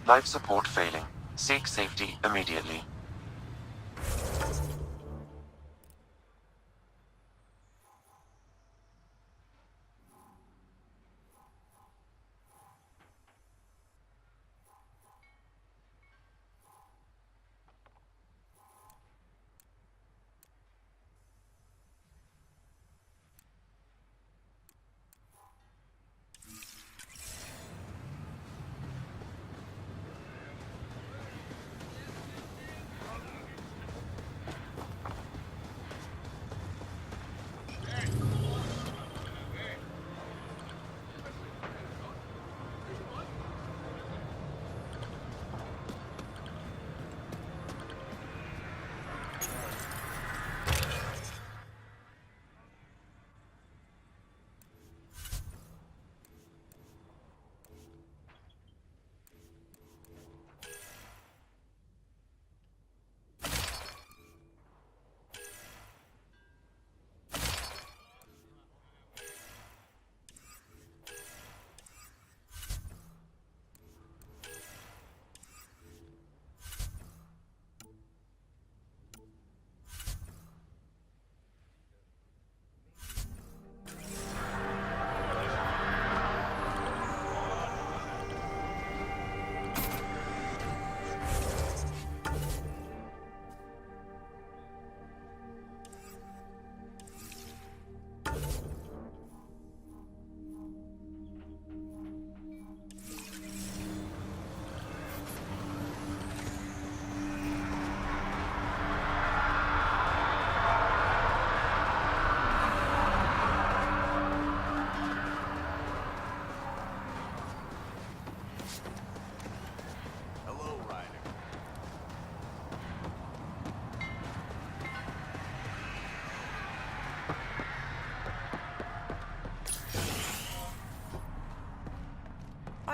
Life support failing. Seek safety immediately.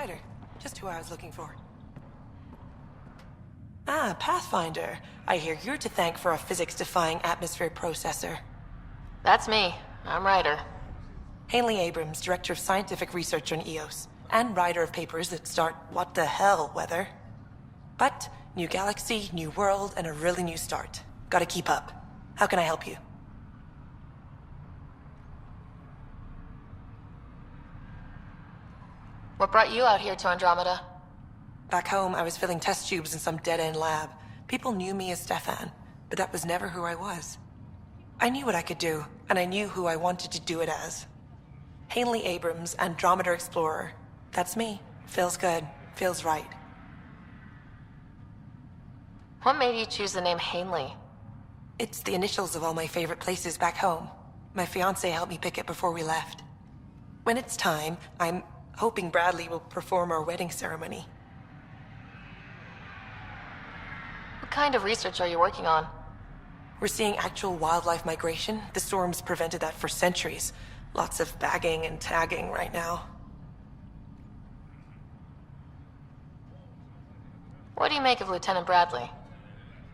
Ryder, just who I was looking for. Ah, Pathfinder. I hear you're to thank for a physics-defying atmosphere processor. That's me. I'm Ryder. Hanley Abrams, Director of Scientific Research on EOS, and writer of papers that start what the hell weather. But, new galaxy, new world, and a really new start. Gotta keep up. How can I help you? What brought you out here to Andromeda? Back home, I was filling test tubes in some dead-end lab. People knew me as Stefan, but that was never who I was. I knew what I could do, and I knew who I wanted to do it as. Hanley Abrams, Andromeda Explorer. That's me. Feels good. Feels right. What made you choose the name Hanley? It's the initials of all my favorite places back home. My fiancé helped me pick it before we left. When it's time, I'm hoping Bradley will perform our wedding ceremony. What kind of research are you working on? We're seeing actual wildlife migration. The storms prevented that for centuries. Lots of bagging and tagging right now. What do you make of Lieutenant Bradley?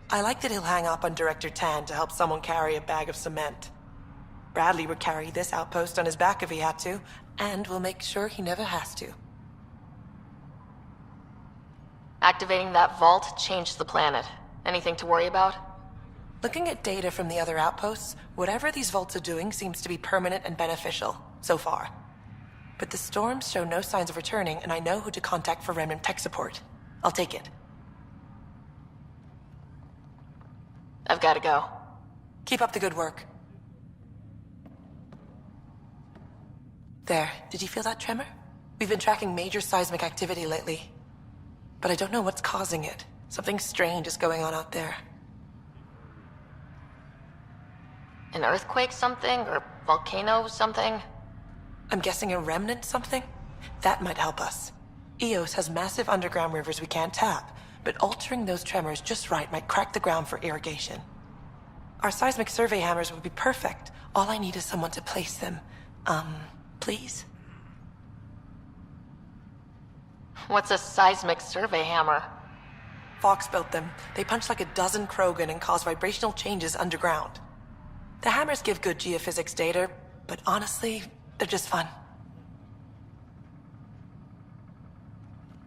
I like that he'll hang up on Director Tan to help someone carry a bag of cement. Bradley would carry this outpost on his back if he had to, and we'll make sure he never has to. Activating that vault changed the planet. Anything to worry about? Looking at data from the other outposts, whatever these vaults are doing seems to be permanent and beneficial, so far. But the storms show no signs of returning, and I know who to contact for Remnant tech support. I'll take it. I've got to go. Keep up the good work. There, did you feel that tremor? We've been tracking major seismic activity lately. But I don't know what's causing it. Something strange is going on out there. An earthquake something? Or volcano something? I'm guessing a remnant something? That might help us. EOS has massive underground rivers we can't tap, but altering those tremors just right might crack the ground for irrigation. Our seismic survey hammers would be perfect. All I need is someone to place them. Please? What's a seismic survey hammer? Fox built them. They punch like a dozen Krogan and cause vibrational changes underground. The hammers give good geophysics data, but honestly, they're just fun.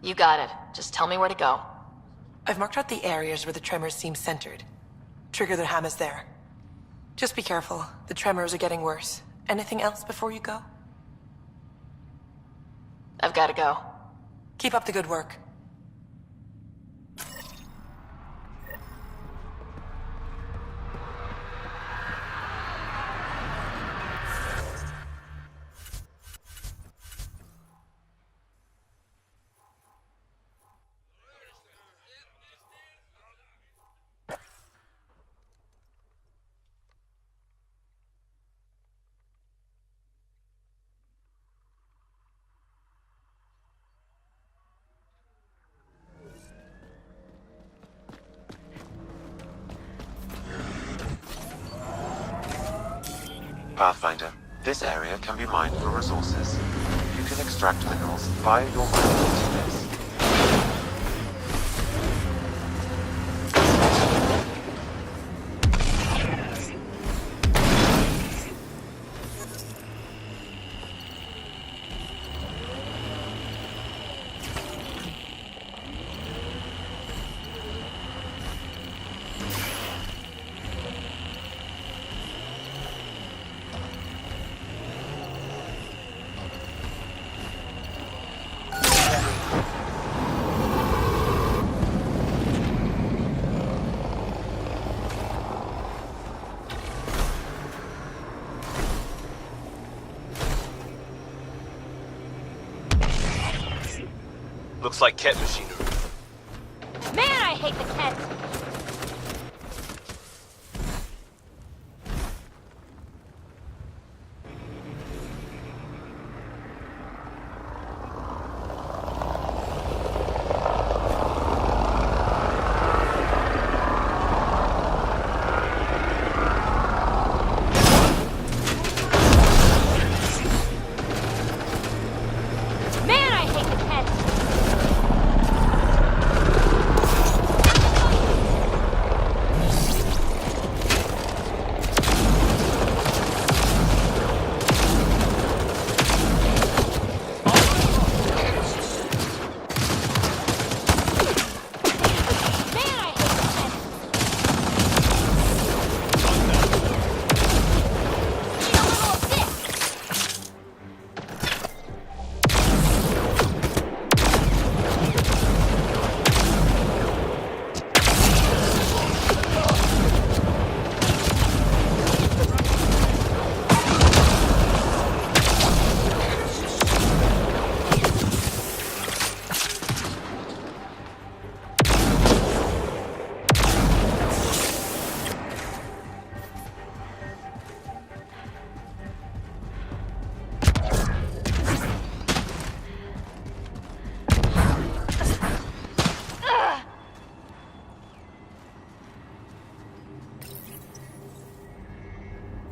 You got it. Just tell me where to go. I've marked out the areas where the tremors seem centered. Trigger the hammers there. Just be careful. The tremors are getting worse. Anything else before you go? I've got to go. Keep up the good work. Pathfinder, this area can be mined for resources. You can extract minerals via your mining interface. Looks like Ket machinery. Man, I hate the Kent! Man, I hate the Kent!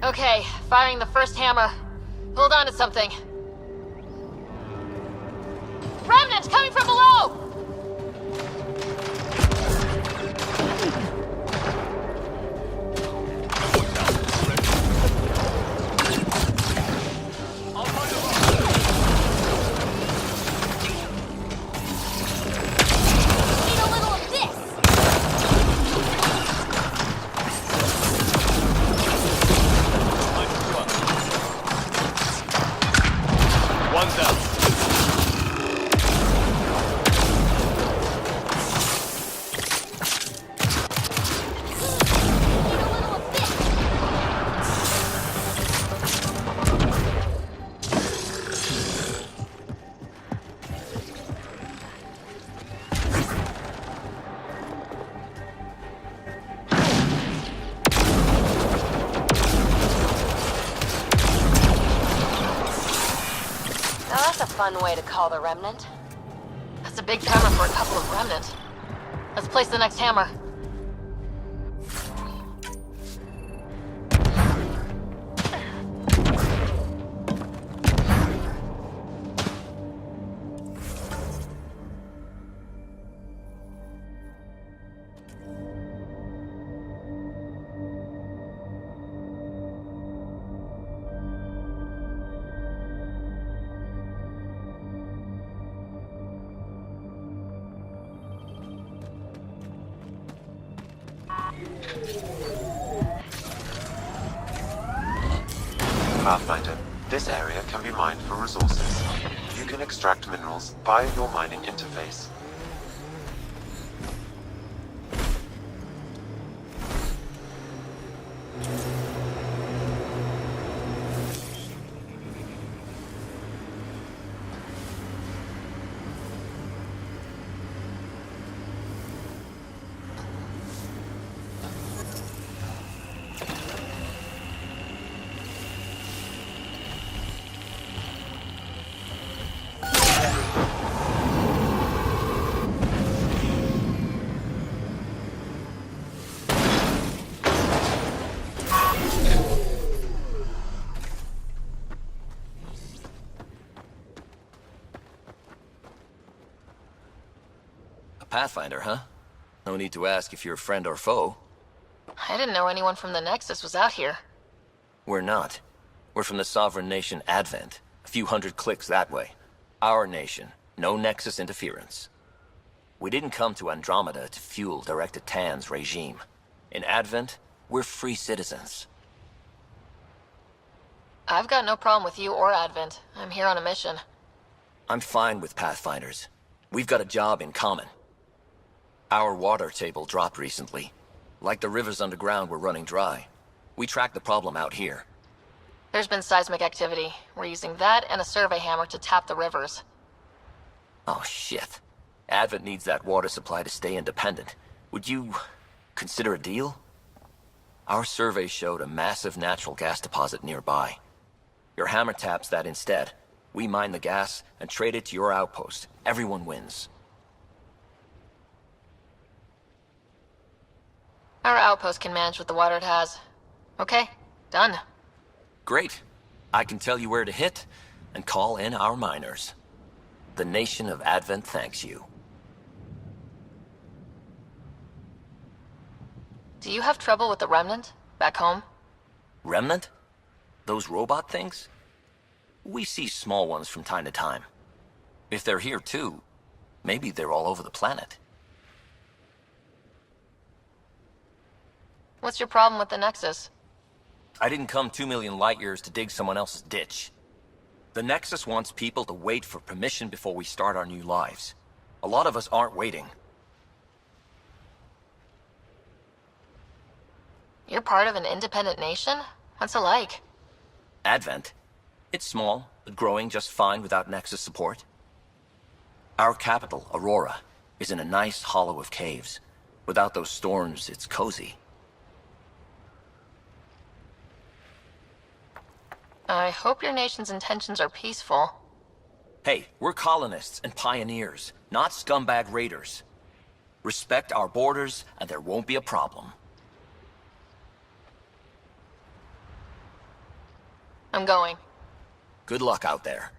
Okay, firing the first hammer. Hold on to something. Remnants coming from below! Need a little of this! One down. Need a little of this! Now that's a fun way to call the remnant. That's a big hammer for a couple of remnant. Let's place the next hammer. Pathfinder, this area can be mined for resources. You can extract minerals via your mining interface. Pathfinder, huh? No need to ask if you're a friend or foe. I didn't know anyone from the Nexus was out here. We're not. We're from the sovereign nation Advent. A few hundred clicks that way. Our nation. No Nexus interference. We didn't come to Andromeda to fuel Director Tan's regime. In Advent, we're free citizens. I've got no problem with you or Advent. I'm here on a mission. I'm fine with Pathfinders. We've got a job in common. Our water table dropped recently. Like the rivers underground were running dry. We tracked the problem out here. There's been seismic activity. We're using that and a survey hammer to tap the rivers. Oh shit. Advent needs that water supply to stay independent. Would you consider a deal? Our survey showed a massive natural gas deposit nearby. Your hammer taps that instead. We mine the gas and trade it to your outpost. Everyone wins. Our outpost can manage with the water it has. Okay, done. Great. I can tell you where to hit and call in our miners. The nation of Advent thanks you. Do you have trouble with the Remnant? Back home? Remnant? Those robot things? We see small ones from time to time. If they're here too, maybe they're all over the planet. What's your problem with the Nexus? I didn't come 2 million light years to dig someone else's ditch. The Nexus wants people to wait for permission before we start our new lives. A lot of us aren't waiting. You're part of an independent nation? What's it like? Advent? It's small, but growing just fine without Nexus support. Our capital, Aurora, is in a nice hollow of caves. Without those storms, it's cozy. I hope your nation's intentions are peaceful. Hey, we're colonists and pioneers, not scumbag raiders. Respect our borders, and there won't be a problem. I'm going. Good luck out there.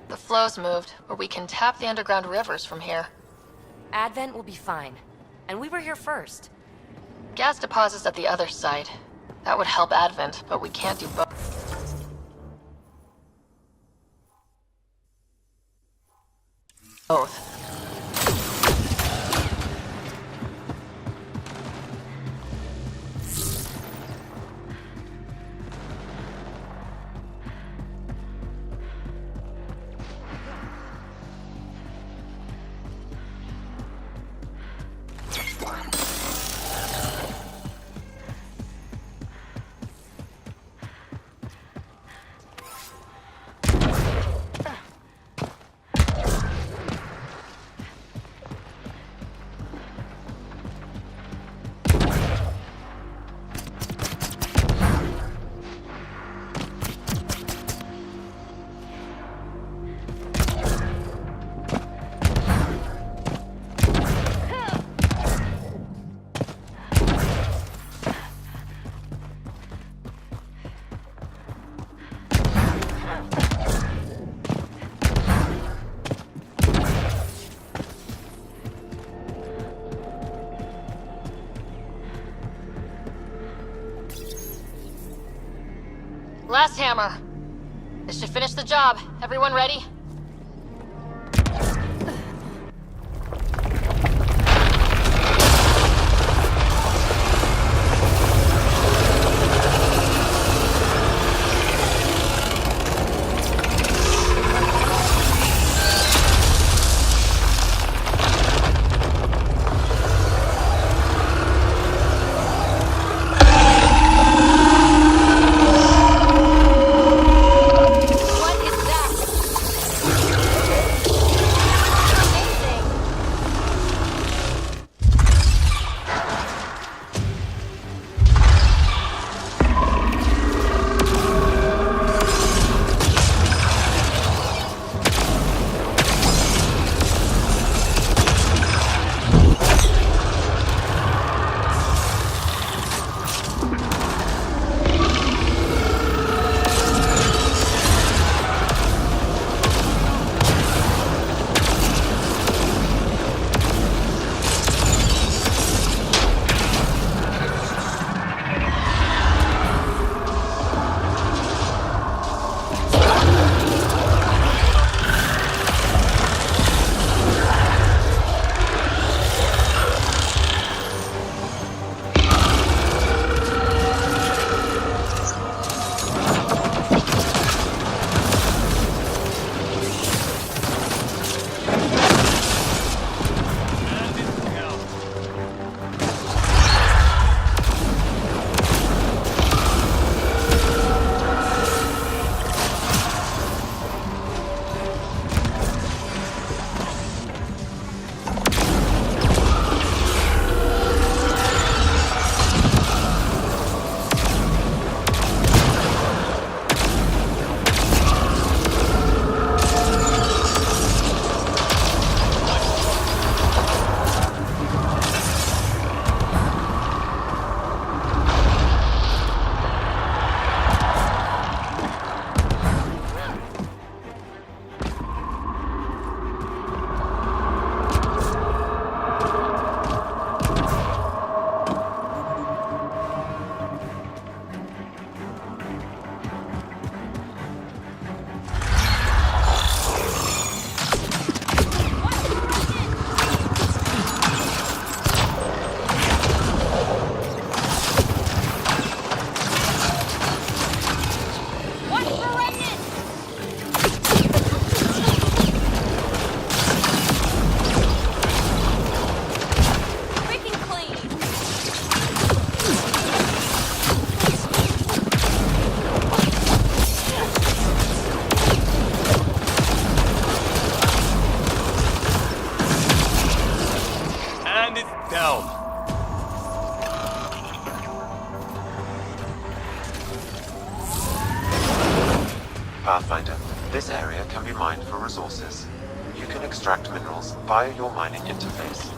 The flow's moved, but we can tap the underground rivers from here. Advent will be fine. And we were here first. Gas deposits at the other side. That would help Advent, but we can't do both. blast hammer. This should finish the job. Everyone ready? Pathfinder, this area can be mined for resources. You can extract minerals via your mining interface.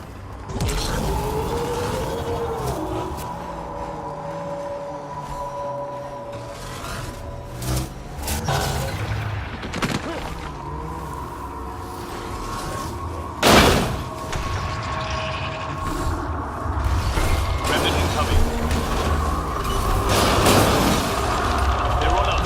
Remnant incoming. They're on us.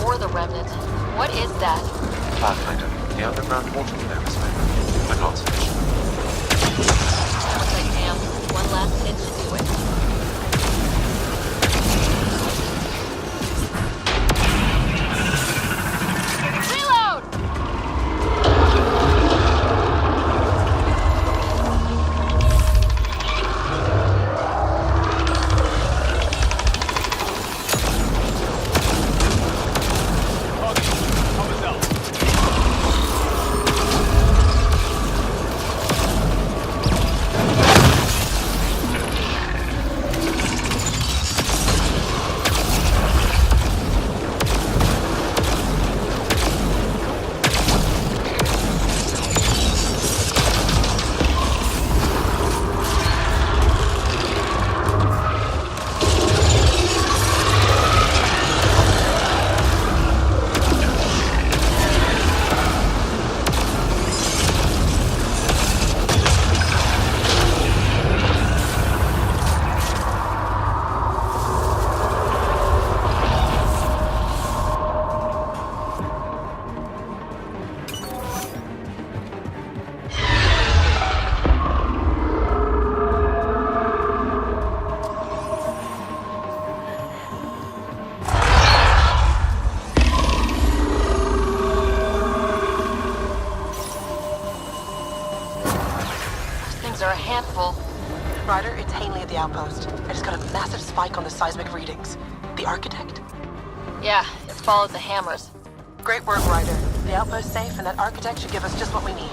Ignore the remnant. What is that? Pathfinder, the underground water flow is open, but not sufficient. Okay, Cam. One last hit should do it. Reload! Covers out. Things are a handful. Ryder, it's Hanley at the outpost. I just got a massive spike on the seismic readings. The architect? Yeah, it followed the hammers. Great work, Ryder. The outpost's safe, and that architect should give us just what we need.